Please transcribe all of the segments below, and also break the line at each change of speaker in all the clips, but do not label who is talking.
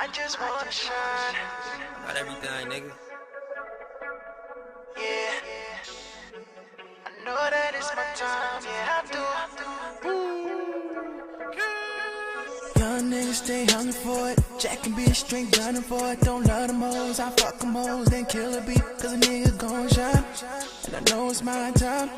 I just wanna shine.
Got everything, nigga.
Yeah. I know that it's my time. Yeah, I do.
Young niggas stay hungry for it. Jack can be a straight gunning for it. Don't love them hoes, I fuck them hoes, then kill a beat, cause a nigga gon' shine. And I know it's my time,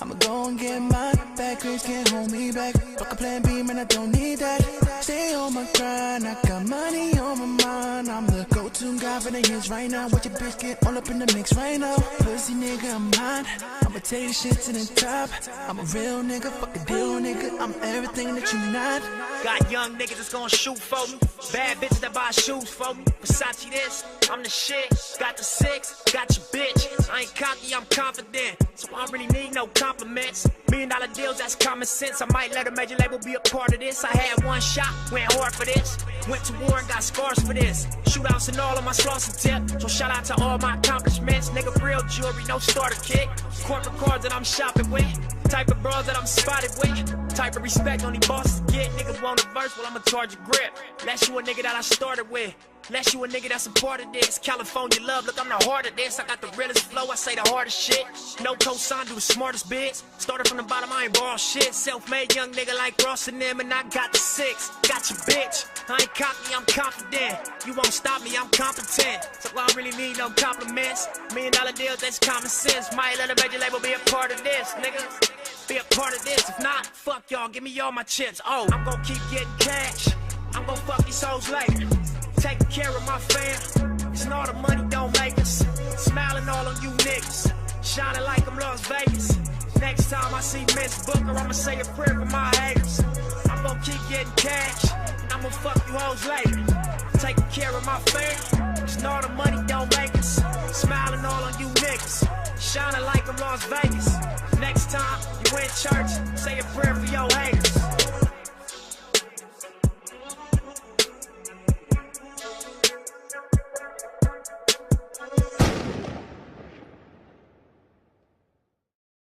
I'ma go and get mine. Bad grades can't hold me back. Fuck a plan B, man, I don't need that. Stay on my grind, I got money on my mind. I'm the go-to guy for the hits right now. Watch your bitch get all up in the mix right now. Pussy nigga, I'm mine. I'ma take the shit to the top. I'm a real nigga, fuck a deal nigga. I'm everything that you not.
Got young niggas that's gonna shoot for me. Bad bitches that buy shoes for me. Versace this, I'm the shit. Got the 6, got your bitch. I ain't cocky, I'm confident. So I don't really need no compliments. $1 million deals, that's common sense. I might let a major label be a part of this. I had one shot, went hard for this. Went to war and got scars for this. Shootouts and all of my slaughter tip. So shout out to all my accomplishments. Nigga, real jewelry, no starter kit. Corporate cars that I'm shopping with. Type of bras that I'm spotted with. Type of respect only bosses get. Niggas want a verse, well I'ma charge a grip. Less you a nigga that I started with. Less you a nigga that's a part of this. California love, look I'm the heart of this. I got the realest flow, I say the hardest shit. No cosign, do the smartest bids. Started from the bottom, I ain't borrow shit. Self-made young nigga like Ross and them, and I got the 6. Got your bitch, I ain't cocky, I'm confident. You won't stop me, I'm competent. So I don't really need no compliments. $1 million deals, that's common sense. Might let a major label be a part of this, nigga. Be a part of this, if not, fuck y'all, give me all my chips. Oh, I'm gon' keep getting cash. I'm gon' fuck these hoes later. Taking care of my fam. Cause all the money don't make us. Smiling all on you niggas. Shining like I'm Las Vegas. Next time I see Miss Booker, I'ma say a prayer for my haters. I'm gon' keep getting cash. And I'ma fuck you hoes later. Taking care of my fam. Cause all the money don't make us. Smiling all on you niggas. Shining like I'm Las Vegas. Next time you in church, say a prayer for your haters.